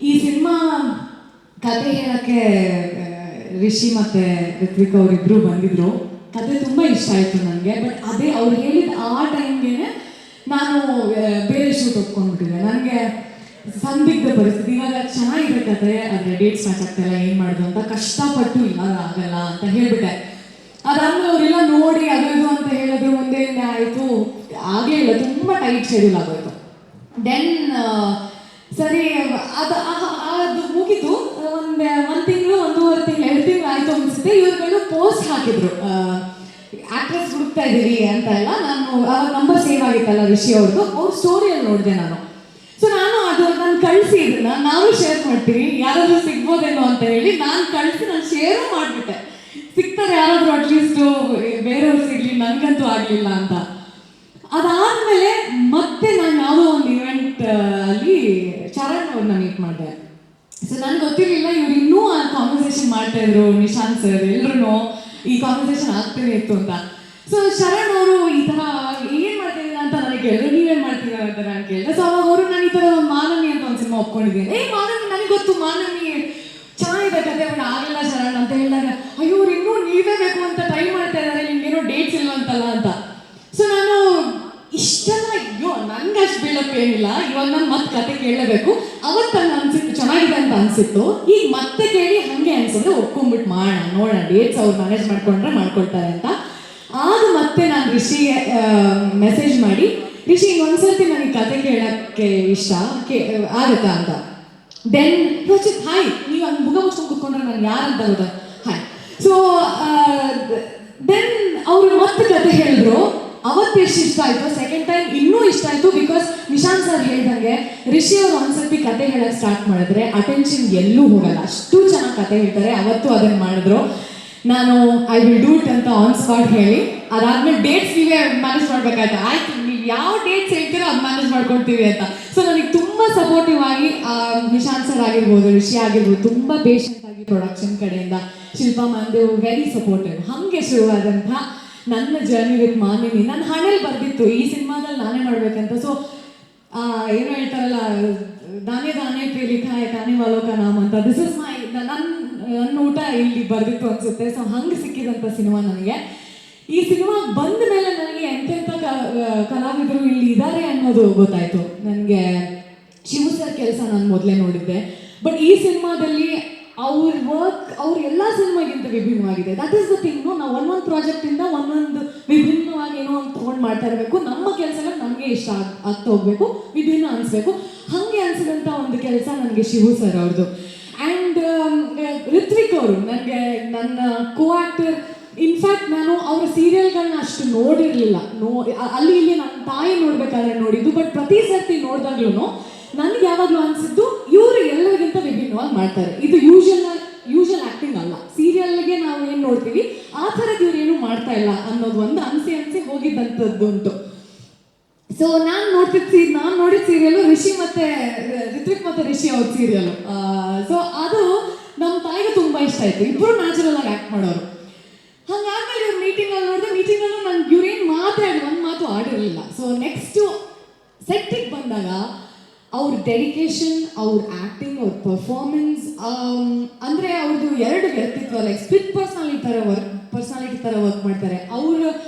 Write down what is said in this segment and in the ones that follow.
ಈ ಸಿನಿಮಾ ಕತೆ ಹೇಳಕ್ಕೆ ರಿಷಿ ಮತ್ತೆ ಋತ್ವಿಕ್ ಅವರಿಬ್ರು ಬಂದಿದ್ರು. ಕತೆ ತುಂಬ ಇಷ್ಟ ಆಯಿತು ನನಗೆ. ಬಟ್ ಅದೇ ಅವ್ರು ಹೇಳಿದ ಆ ಟೈಮ್ಗೆ ನಾನು ಬೇರೆ ಶೂಟ್ ಒಪ್ಕೊಂಡ್ಬಿಟ್ಟಿದ್ದೆ. ನನಗೆ ಸಂದಿಗ್ಧ ಪರಿಸ್ಥಿತಿ, ಇವಾಗ ಚೆನ್ನಾಗಿದೆ ಕತೆ, ಆದರೆ ಡೇಟ್ಸ್ ಮ್ಯಾಚ್ ಆಗ್ತಾಯಿಲ್ಲ, ಏನು ಮಾಡೋದು ಅಂತ ಕಷ್ಟಪಟ್ಟು ಇವಾಗ ಆಗಲ್ಲ ಅಂತ ಹೇಳ್ಬಿಟ್ಟೆ. ಅದಾದ್ಮೇಲೆ ಅವರೆಲ್ಲ ನೋಡಿ ಅದು ಇದು ಅಂತ ಹೇಳಿದ್ರು, ಒಂದೇ ಆಯಿತು, ಆಗಲೇ ಇಲ್ಲ, ತುಂಬ ಟೈಟ್ ಶೆಡ್ಯೂಲ್ ಆಗೋಯ್ತು. ದೆನ್ ಸರಿ ಅದು ಮುಗಿತು. ಒಂದು ತಿಂಗಳು, 1.5 ತಿಂಗಳು, 2 ತಿಂಗಳು ಆಯಿತು ಅನಿಸುತ್ತೆ. ಇವ್ರುಗಳು ಪೋಸ್ಟ್ ಹಾಕಿದ್ರು, ಆಕ್ಟ್ರೆಸ್ ಹುಡುಕ್ತಾ ಇದ್ದೀವಿ ಅಂತ ಎಲ್ಲ. ನಾನು ಅವಾಗ ನಂಬರ್ ಸೇವ್ ಆಗಿತ್ತಲ್ಲ ರಿಷಿ ಅವ್ರದ್ದು, ಅವ್ರ ಸ್ಟೋರಿಯಲ್ಲಿ ನೋಡಿದೆ ನಾನು. ಸೊ ನಾನು ಕಳಿಸಿ ಇದನ್ನ ನಾವು ಶೇರ್ ಮಾಡ್ತೀವಿ, ಯಾರಾದರೂ ಸಿಗ್ಬೋದೇನೋ ಅಂತ ಹೇಳಿ ನಾನು ಕಳಿಸಿ ನಾನು ಶೇರು ಮಾಡಿಬಿಟ್ಟೆ. ಸಿಗ್ತಾರೆ ಯಾರಾದರೂ ಅಟ್ಲೀಸ್ಟು, ಬೇರೆಯವ್ರು ಸಿಗಲಿ, ನನಗಂತೂ ಆಗಲಿಲ್ಲ ಅಂತ. ಅದಾದಮೇಲೆ ಮತ್ತೆ ನಾನು ಯಾವುದೋ ಒಂದು ಇವೆಂಟ್ ಅಲ್ಲಿ ಚರಣ್ ಅವ್ರನ್ನ ಮೀಟ್ ಮಾಡಿದೆ. ಸೊ ನನಗೆ ಗೊತ್ತಿರಲಿಲ್ಲ ಇವ್ರು ಇನ್ನೂ ಆ ಕಾನ್ವರ್ಸೇಷನ್ ಮಾಡ್ತಾಯಿದ್ರು, ನಿಶಾಂತ್ ಸರ್ ಎಲ್ಲರೂ ಈ ಕಾನ್ವರ್ಸೇಷನ್ ಆಗ್ತಾನೆ ಇತ್ತು ಅಂತ. ಸೊ ಶರಣ್ ಅವರು ಈ ಥರ ಏನು ಮಾಡ್ತಿದ್ದೀರಾ ಅಂತ ನನಗೆ ಕೇಳಿದ್ರು, ನೀವೇನು ಮಾಡ್ತಿದ್ದೀರಾ ಅಂತ ನಾನು ಕೇಳಿದೆ. ಸೊ ಅವಾಗ ಅವರು ನಾನು ಈ ಥರ ಒಂದು ಮಾನವಿ ಅಂತ ಒಂದು ಸಿನಿಮಾ ಒಪ್ಕೊಂಡಿದ್ದೀನಿ. ಮಾನವಿ ನನಗೆ ಗೊತ್ತು, ಮಾನವಿ ಚೆನ್ನಾಗಿದೆ ಕತೆ, ಬಟ್ ಆಗಲ್ಲ ಶರಣ್ ಅಂತ ಹೇಳಿದಾಗ, ಅಯ್ಯೋ ಇವ್ರು ಇನ್ನೂ ನೀವೇ ಬೇಕು ಅಂತ ಟ್ರೈ ಮಾಡ್ತಾ ಇದ್ದಾರೆ, ನಿಮ್ಗೇನೋ ಡೇಟ್ಸ್ ಇಲ್ವಂತಲ್ಲ ಅಂತ. ಸೊ ನಾನು ಇಷ್ಟೆಲ್ಲ, ಅಯ್ಯೋ ನನಗೆ ಅಷ್ಟು ಬಿಲ್ಡಪ್ ಏನಿಲ್ಲ, ಇವಾಗ ನಾನು ಮತ್ತೆ ಕತೆ ಕೇಳಲೇಬೇಕು. ಅವತ್ತು ನಂಗೆ ಅನಿಸಿತ್ತು ಚೆನ್ನಾಗಿದೆ ಅಂತ ಅನಿಸಿತ್ತು. ಈಗ ಮತ್ತೆ ಕೇಳಿ ಹಾಗೆ ಅನ್ಸಿದ್ರೆ ಒಪ್ಕೊಂಡ್ಬಿಟ್ಟು ಮಾಡೋಣ, ನೋಡೋಣ, ಡೇಟ್ಸ್ ಅವ್ರು ಮ್ಯಾನೇಜ್ ಮಾಡ್ಕೊಂಡ್ರೆ ಮಾಡ್ಕೊಳ್ತಾರೆ ಅಂತ. ಆಗ ಮತ್ತೆ ನಾನು ರಿಷಿಗೆ ಮೆಸೇಜ್ ಮಾಡಿ, ರಿಷಿ ಇನ್ನೊಂದ್ಸರ್ತಿ ನನಗೆ ಕತೆ ಕೇಳೋಕ್ಕೆ ಇಷ್ಟ ಆಗುತ್ತಾ ಅಂತ. ದೆನ್ ಯೋಚಿತ್, ಹಾಯ್, ನೀವು ಹಂಗೆ ಮುಗ ಮುಚ್ಕೊಂಡು ಕೂತ್ಕೊಂಡ್ರೆ ನಾನು ಯಾರಂತ ಗೊತ್ತಾ, ಹಾಯ್. ಸೊ ದೆನ್ ಅವರು ಮತ್ತೆ ಕತೆ ಹೇಳಿದ್ರು. ಅವತ್ತು ಎಷ್ಟು ಇಷ್ಟ ಆಯಿತು, ಸೆಕೆಂಡ್ ಟೈಮ್ ಇನ್ನೂ ಇಷ್ಟ ಆಯಿತು. ಬಿಕಾಸ್ ನಿಶಾಂತ್ ಸರ್ ಹೇಳ್ದಂಗೆ ರಿಷಿ ಅವರು ಒಂದ್ಸರ್ತಿ ಕತೆ ಹೇಳಕ್ಕೆ ಸ್ಟಾರ್ಟ್ ಮಾಡಿದ್ರೆ ಅಟೆನ್ಷನ್ ಎಲ್ಲೂ ಹೋಗಲ್ಲ, ಅಷ್ಟು ಚೆನ್ನಾಗಿ ಕತೆ ಹೇಳ್ತಾರೆ. ಅವತ್ತು ಅದನ್ನು ಮಾಡಿದ್ರು. ನಾನು ಐ ವಿಲ್ ಡೂ ಇಟ್ ಅಂತ ಆನ್ ಸ್ಪಾಟ್ ಹೇಳಿ, ಅದಾದ್ಮೇಲೆ ಡೇಟ್ಸ್ ನೀವೇ ಮ್ಯಾನೇಜ್ ಮಾಡ್ಬೇಕಾಯ್ತು. ಆಯ್ತು, ನೀವು ಯಾವ ಡೇಟ್ಸ್ ಹೇಳ್ತೀರೋ ಅದು ಮ್ಯಾನೇಜ್ ಮಾಡ್ಕೊಳ್ತೀವಿ ಅಂತ. ಸೊ ನನಗೆ ತುಂಬ ಸಪೋರ್ಟಿವ್ ಆಗಿ ನಿಶಾಂತ್ ಸರ್ ಆಗಿರ್ಬೋದು, ರಿಷಿ ಆಗಿರ್ಬೋದು, ತುಂಬ ಪೇಷಂಟ್ ಆಗಿ ಪ್ರೊಡಕ್ಷನ್ ಕಡೆಯಿಂದ, Shilpa ma'am they very supportive. ಹಾಗೆ ಶುರುವಾದಂಥ ನನ್ನ ಜರ್ನಿ ವಿತ್ ಮಾನವಿ ನನ್ನ ಹಣೆಯಲ್ಲಿ ಬರ್ದಿತ್ತು, ಈ ಸಿನಿಮಾದಲ್ಲಿ ನಾನೇ ಮಾಡಬೇಕಂತ. ಸೊ ಏನೋ ಹೇಳ್ತಾರಲ್ಲ, ದಾನೆ ದಾನೆ ಪೇ ಲಿಖಾ ಹೈ ಕಾನೆ ವಾಲೋ ಕಾ ನಾಮ್ ಅಂತ, ದಿಸ್ ಇಸ್ ಮೈ, ನನ್ನ ಊಟ ಇಲ್ಲಿ ಬರ್ದಿತ್ತು ಅನ್ಸುತ್ತೆ. ಸೊ ಹಂಗೆ ಸಿಕ್ಕಿದಂಥ ಸಿನಿಮಾ ನನಗೆ. ಈ ಸಿನಿಮಾ ಬಂದ ಮೇಲೆ ನನಗೆ ಎಂತೆಂಥ ಕಲಾವಿದರು ಇಲ್ಲಿ ಇದ್ದಾರೆ ಅನ್ನೋದು ಗೊತ್ತಾಯಿತು. ನನಗೆ ಶಿವು ಸರ್ ಕೆಲಸ ನಾನು ಮೊದಲೇ ನೋಡಿದ್ದೆ, ಬಟ್ ಈ ಸಿನಿಮಾದಲ್ಲಿ ಅವ್ರ ವರ್ಕ್ ಅವ್ರ ಎಲ್ಲ ಸಿನಿಮಾಗಿಂತ ವಿಭಿನ್ನವಾಗಿದೆ. That is the thing. ನಾವು ಒಂದೊಂದು ಪ್ರಾಜೆಕ್ಟಿಂದ ಒಂದೊಂದು ವಿಭಿನ್ನವಾಗಿ ಏನೋ ಒಂದು ತೊಗೊಂಡು ಮಾಡ್ತಾ ಇರಬೇಕು. ನಮ್ಮ ಕೆಲಸಗಳು ನಮಗೆ ಇಷ್ಟ ಆಗ್ತಾ ಹೋಗಬೇಕು, ವಿಭಿನ್ನ ಅನಿಸ್ಬೇಕು. ಹಾಗೆ ಅನಿಸಿದಂಥ ಒಂದು ಕೆಲಸ ನನಗೆ ಶಿವು ಸರ್ ಅವ್ರದ್ದು. ಆ್ಯಂಡ್ ಋತ್ವಿಕ್ ಅವರು ನನಗೆ ನನ್ನ ಕೋ ಆ್ಯಕ್ಟರ್. ಇನ್ಫ್ಯಾಕ್ಟ್ ನಾನು ಅವರ ಸೀರಿಯಲ್ಗಳನ್ನ ಅಷ್ಟು ನೋಡಿರಲಿಲ್ಲ. ಅಲ್ಲಿ ಇಲ್ಲಿ ನನ್ನ ತಾಯಿ ನೋಡ್ಬೇಕಾದ್ರೆ ನೋಡಿದ್ದು. ಬಟ್ ಪ್ರತಿ ಸರ್ತಿ ನೋಡಿದಾಗ್ಲೂ ನನಗೆ ಯಾವಾಗಲೂ ಅನಿಸಿದ್ದು, ಇವರು ಎಲ್ಲರಿಗಿಂತ ವಿಭಿನ್ನವಾಗಿ ಮಾಡ್ತಾರೆ. ಇದು ಯೂಶಲ್ ಆ್ಯಕ್ಟಿಂಗ್ ಅಲ್ಲ, ಸೀರಿಯಲ್ಗೆ ನಾವು ಏನು ನೋಡ್ತೀವಿ ಆ ಥರದ್ದು ಇವ್ರು ಏನೂ ಮಾಡ್ತಾ ಇಲ್ಲ ಅನ್ನೋದು ಒಂದು ಅನಿಸಿ ಹೋಗಿದ್ದಂಥದ್ದು ಉಂಟು. ಸೊ ನಾನು ನೋಡಿದ ಸೀರಿಯಲ್ಲು ರಿಷಿ ಮತ್ತು ಋತ್ವಿಕ್ ಮತ್ತು ರಿಷಿ ಅವ್ರ ಸೀರಿಯಲ್ಲು. ಸೊ ಅದು ನಮ್ಮ ತಾಯಿಗೆ ತುಂಬ ಇಷ್ಟ ಆಯಿತು. ಇಬ್ಬರು ನ್ಯಾಚುರಲ್ ಆಗಿ ಆ್ಯಕ್ಟ್ ಮಾಡೋರು. ಹಾಗಾದ್ಮೇಲೆ ಇವ್ರು ಮೀಟಿಂಗಲ್ಲಿ ನೋಡಿದೆ. ಮೀಟಿಂಗಲ್ಲೂ ನಾನು ಇವ್ರೇನು ಒಂದು ಮಾತು ಆಡಿರಲಿಲ್ಲ. ಸೊ ನೆಕ್ಸ್ಟು ಸೆಟ್ಟಿಗೆ ಬಂದಾಗ ಅವ್ರ ಡೆಡಿಕೇಶನ್, ಅವ್ರ ಆ್ಯಕ್ಟಿಂಗ್, ಅವ್ರ ಪರ್ಫಾರ್ಮೆನ್ಸ್, ಅಂದರೆ ಅವ್ರದ್ದು 2 ವ್ಯಕ್ತಿತ್ವ, ಲೈಕ್ ಸ್ಪ್ಲಿಟ್ ಪರ್ಸ್ನಾಲಿಟಿ ಥರ ವರ್ಕ್ ಮಾಡ್ತಾರೆ. ಅವ್ರ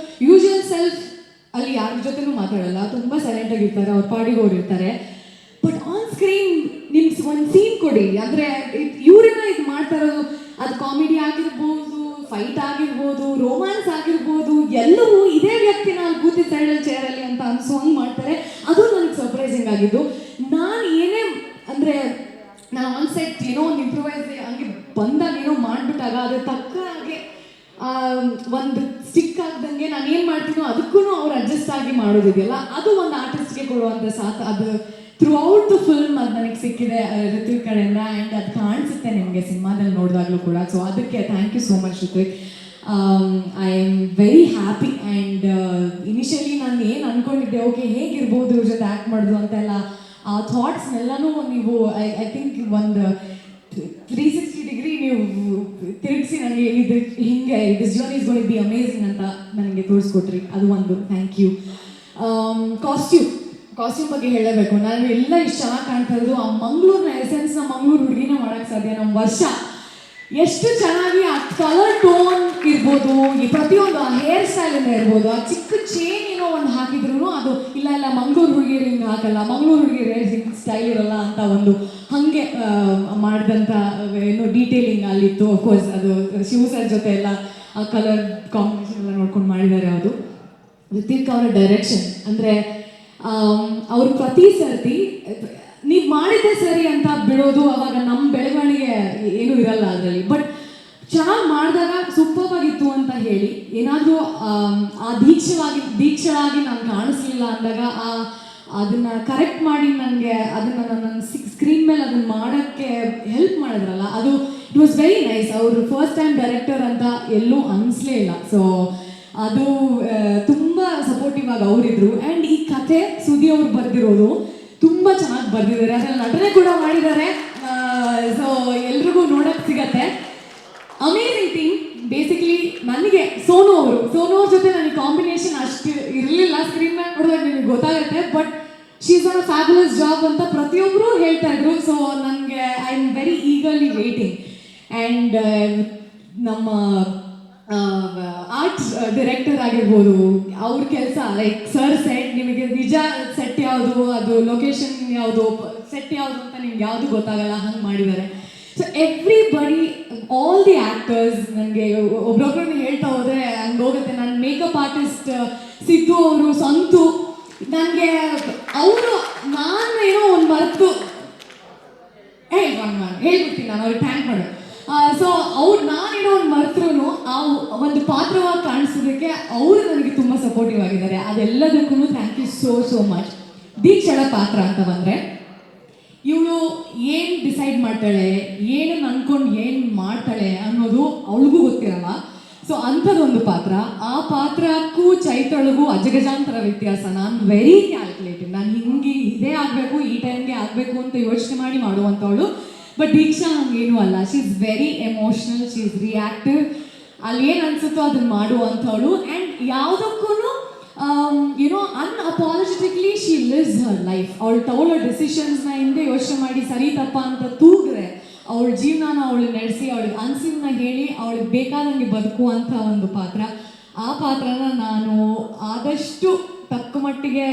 ಯೂಶುವಲ್ ಸೆಲ್ಫ್ ಅಲ್ಲಿ ಯಾರ ಜೊತೆನೂ ಮಾತಾಡಲ್ಲ, ತುಂಬ ಸೈಲೆಂಟಾಗಿರ್ತಾರೆ, ಅವ್ರ ಪಾಡಿಗೆ ಅವ್ರು ಇರ್ತಾರೆ. ಬಟ್ ಆನ್ ಸ್ಕ್ರೀನ್ ನಿಮ್ಗೆ ಒಂದು ಸೀನ್ ಕೊಡಿ ಅಂದರೆ ಇವರನ್ನ ಇದು ಮಾಡ್ತಾ ಇರೋದು, ಅದು ಕಾಮಿಡಿ ಆಗಿರ್ಬೋದು, ಫೈಟ್ ಆಗಿರ್ಬೋದು, ರೋಮ್ಯಾನ್ಸ್ ಆಗಿರ್ಬೋದು, ಎಲ್ಲವೂ ಇದೇ ವ್ಯಕ್ತಿನ ಅಲ್ಲಿ ಕೂತಿದ್ದ ಸೈಡಲ್ಲಿ ಚೇರಲ್ಲಿ ಅಂತ ಹಂಗೆ ಮಾಡ್ತಾರೆ. ಅದು ನನಗೆ ಸರ್ಪ್ರೈಸಿಂಗ್ ಆಗಿದ್ದು. ನಾನು ಏನೇ ಅಂದರೆ ನಾನು ಆನ್ ಸೆಟ್ ಏನೋ ಒಂದು ಇಂಪ್ರೂವೈಸ್ ಹಂಗೆ ಬಂದಾಗ ಏನೋ ಮಾಡಿಬಿಟ್ಟಾಗ ಅದ್ರ ತಕ್ಕ ಹಾಗೆ ಒಂದು ಸ್ಟಿಕ್ ಆಗ್ದಂಗೆ ನಾನು ಏನು ಮಾಡ್ತೀನೋ ಅದಕ್ಕೂ ಅವ್ರು ಅಡ್ಜಸ್ಟ್ ಆಗಿ ಮಾಡೋದಿದೆಯಲ್ಲ, ಅದು ಒಂದು ಆರ್ಟಿಸ್ಟ್ಗೆ ಕೊಡುವಂಥ ಸಾಥ್. ಅದು ಥ್ರೂ ಔಟ್ ದ ಫಿಲ್ಮ್ ಅದು ನನಗೆ ಸಿಕ್ಕಿದೆ ಋತ್ವಿಕ್ ಕಡೆಯಿಂದ. ಆ್ಯಂಡ್ ಅದು ಕಾಣಿಸುತ್ತೆ ನಿಮಗೆ ಸಿನಿಮಾದಲ್ಲಿ ನೋಡಿದಾಗಲೂ ಕೂಡ. ಸೊ ಅದಕ್ಕೆ thank you so much Ritvik. I am very happy. And initially ನಾನು ಏನು ಅಂದ್ಕೊಂಡಿದ್ದೆ, ಓಕೆ ಹೇಗಿರ್ಬೋದು ಇವ್ರ ಜೊತೆ ಆ್ಯಕ್ಟ್ ಮಾಡೋದು ಅಂತೆಲ್ಲ, ಆ ಥಾಟ್ಸ್ನೆಲ್ಲನೂ ನೀವು ಐ ಥಿಂಕ್ ಒಂದು 360 ಡಿಗ್ರಿ ನೀವು ತಿರುಗಿಸಿ ನನಗೆ ಇದು ಹಿಂಗೆ this journey is going to be amazing ಅಂತ ನನಗೆ ತೋರಿಸ್ಕೊಟ್ರಿ. ಅದು ಒಂದು ಥ್ಯಾಂಕ್ ಯು. ಕಾಸ್ಟ್ಯೂಮ್ ಬಗ್ಗೆ ಹೇಳಬೇಕು. ನಾನು ಎಲ್ಲ ಇಷ್ಟು ಚೆನ್ನಾಗಿ ಕಾಣ್ತಾ ಇರೋದು ಆ ಮಂಗಳೂರಿನ ಎಸೆನ್ಸ್ನ ಮಂಗಳೂರು ಸಾಧ್ಯ. ನಮ್ಮ ವರ್ಷ ಎಷ್ಟು ಚೆನ್ನಾಗಿ ಆ ಕಲರ್ ಟೋನ್ ಇರ್ಬೋದು, ಈ ಪ್ರತಿಯೊಂದು ಆ ಹೇರ್ ಸ್ಟೈಲಿಂದ ಇರ್ಬೋದು, ಆ ಚಿಕ್ಕ ಚೇನ್ ಏನೋ ಒಂದು ಹಾಕಿದ್ರು ಅದು ಇಲ್ಲ ಮಂಗಳೂರು ಹುಡುಗಿಯರು ಹಿಂಗೆ ಹಾಕಲ್ಲ, ಮಂಗಳೂರು ಹುಡುಗಿಯರು ಹಿಂಗೆ ಸ್ಟೈಲ್ ಇರಲ್ಲ ಅಂತ ಒಂದು ಹಾಗೆ ಮಾಡಿದಂಥ ಏನು ಡೀಟೇಲಿಂಗ್ ಅಲ್ಲಿತ್ತು. ಅಫ್ಕೋರ್ಸ್ ಅದು ಶಿವ ಸರ್ ಜೊತೆ ಎಲ್ಲ ಆ ಕಲರ್ ಕಾಂಬಿನೇಷನ್ ಎಲ್ಲ ನೋಡ್ಕೊಂಡು ಮಾಡಿದ್ದಾರೆ. ಅದು ರಿತಿಕ್ ಅವರ ಡೈರೆಕ್ಷನ್ ಅಂದರೆ ಅವ್ರು ಪ್ರತಿ ಸರ್ತಿ ನೀವು ಮಾಡಿದ್ದೆ ಸರಿ ಅಂತ ಬಿಡೋದು, ಅವಾಗ ನಮ್ಮ ಬೆಳವಣಿಗೆ ಏನೂ ಇರಲ್ಲ ಅದರಲ್ಲಿ. ಬಟ್ ಚೆನ್ನಾಗಿ ಮಾಡಿದಾಗ ಸೂಪರ್ ಆಗಿತ್ತು ಅಂತ ಹೇಳಿ ಏನಾದರೂ ಆ ದೀಕ್ಷಳಾಗಿ ನಾನು ಕಾಣಿಸ್ಲಿಲ್ಲ ಅಂದಾಗ ಅದನ್ನು ಕರೆಕ್ಟ್ ಮಾಡಿ ನನಗೆ ಅದನ್ನು ನನ್ನ ಸ್ಕ್ರೀನ್ ಮೇಲೆ ಅದನ್ನು ಮಾಡೋಕ್ಕೆ ಹೆಲ್ಪ್ ಮಾಡಿದ್ರಲ್ಲ, ಅದು ಇಟ್ ವಾಸ್ ವೆರಿ ನೈಸ್. ಅವರು ಫಸ್ಟ್ ಟೈಮ್ ಡೈರೆಕ್ಟರ್ ಅಂತ ಎಲ್ಲೂ ಅನಿಸ್ಲೇ ಇಲ್ಲ. ಸೊ ಅದು ತುಂಬ ಸಪೋರ್ಟಿವ್ ಆಗಿ ಅವರಿದ್ರು. ಆ್ಯಂಡ್ ಈ ಕಥೆ ಸುದಿ ಅವರು ಬರೆದಿರೋದು ತುಂಬ ಚೆನ್ನಾಗಿ ಬರೆದಿದ್ದಾರೆ, ಅದರಲ್ಲಿ ನಟನೆ ಕೂಡ ಮಾಡಿದ್ದಾರೆ. ಸೊ ಎಲ್ರಿಗೂ ನೋಡೋಕ್ಕೆ ಸಿಗತ್ತೆ. ಅಮೇಝಿಂಗ್ ಥಿಂಗ್ ಬೇಸಿಕಲಿ ನನಗೆ ಸೋನು ಅವ್ರ ಜೊತೆ ನನಗೆ ಕಾಂಬಿನೇಷನ್ ಅಷ್ಟು ಇರಲಿಲ್ಲ. ಸ್ಕ್ರೀನ್ ಮೇಲೆ ನೋಡಿದಾಗ ನಿಮಗೆ ಗೊತ್ತಾಗುತ್ತೆ. But she is on a fabulous job ಅಂತ ಪ್ರತಿಯೊಬ್ಬರು ಹೇಳ್ತಾ ಇದ್ರು. ಸೊ ನನಗೆ I am very eagerly waiting. And ನಮ್ಮ ಆರ್ಟ್ ಡೈರೆಕ್ಟರ್ ಆಗಿರ್ಬೋದು, ಅವ್ರ ಕೆಲಸ ಲೈಕ್ ಸರ್ ಸೆಟ್, ನಿಮಗೆ ನಿಜ ಸೆಟ್ ಯಾವುದು, ಅದು ಲೊಕೇಶನ್ ಯಾವುದು, ಸೆಟ್ ಯಾವುದು ಅಂತ ನಿಮ್ಗೆ ಯಾವುದು ಗೊತ್ತಾಗಲ್ಲ, ಹಂಗೆ ಮಾಡಿದ್ದಾರೆ. So everybody, all the actors, ನನಗೆ ಒಬ್ರೊಬ್ರನ್ನ ಹೇಳ್ತಾ ಹೋದರೆ ಹಂಗೆ ಹೋಗುತ್ತೆ. ನನ್ನ ಮೇಕಪ್ ಆರ್ಟಿಸ್ಟ್ ಸಿದ್ದು ಅವರು ಸಂತು, ನನಗೆ ಅವರು ನಾನು ಏನೋ ಒಂದು ಮರೆತು ಹೇಳ್ಬಿಡ್ತೀನಿ, ನಾನು ಅವ್ರಿಗೆ ಥ್ಯಾಂಕ್ ಮಾಡು. ಸೊ ನಾನೇನೋ ಒಂದು ಮರೆತ್ರೂ ಆ ಒಂದು ಪಾತ್ರವಾಗಿ ಕಾಣಿಸೋದಕ್ಕೆ ಅವರು ನನಗೆ ತುಂಬ ಸಪೋರ್ಟಿವ್ ಆಗಿದ್ದಾರೆ. ಅದೆಲ್ಲದಕ್ಕೂ ಥ್ಯಾಂಕ್ ಯು ಸೋ ಮಚ್. ದೀಕ್ಷಳ ಪಾತ್ರ ಅಂತ ಬಂದರೆ, ಇವಳು ಏನು ಡಿಸೈಡ್ ಮಾಡ್ತಾಳೆ, ಏನು ಅನ್ಕೊಂಡು ಏನು ಮಾಡ್ತಾಳೆ ಅನ್ನೋದು ಅವಳಿಗೂ ಗೊತ್ತಿರಲ್ಲ. ಸೊ ಅಂಥದ್ದೊಂದು ಪಾತ್ರ. ಆ ಪಾತ್ರಕ್ಕೂ ಚೈತ್ರಳಿಗೂ ಅಜಗಜಾಂತರ ವ್ಯತ್ಯಾಸ. ನಾನು ವೆರಿ ಕ್ಯಾಲ್ಕುಲೇಟಿವ್, ನಾನು ಇದೇ ಆಗಬೇಕು, ಈ ಟೈಮ್ಗೆ ಆಗಬೇಕು ಅಂತ ಯೋಚನೆ ಮಾಡಿ ಮಾಡುವಂಥವಳು. ಬಟ್ ದೀಕ್ಷಾ ಹಂಗೇನೂ ಅಲ್ಲ. She is very emotional, she is reactive. ಅಲ್ಲಿ ಏನು ಅನಿಸುತ್ತೋ ಅದನ್ನು ಮಾಡುವಂಥವಳು. ಆ್ಯಂಡ್ ಯಾವುದಕ್ಕೂ you know unapologetically she lives her life. ಅವಳು ತಗೊಳ್ಳೋ ಡಿಸಿಷನ್ಸ್ನ ಹಿಂದೆ ಯೋಚನೆ ಮಾಡಿ ಸರಿ ತಪ್ಪ ಅಂತ ತೂಗಿದ್ರೆ ಅವಳ ಜೀವನನ ಅವಳು ನಡೆಸಿ, ಅವಳಿಗೆ ಅನ್ಸಿದ್ನ ಹೇಳಿ, ಅವಳಿಗೆ ಬೇಕಾದಂಗೆ ಬದುಕುವಂಥ ಒಂದು ಪಾತ್ರ. ಆ ಪಾತ್ರನ ನಾನು ಆದಷ್ಟು ತಕ್ಕ ಮಟ್ಟಿಗೆ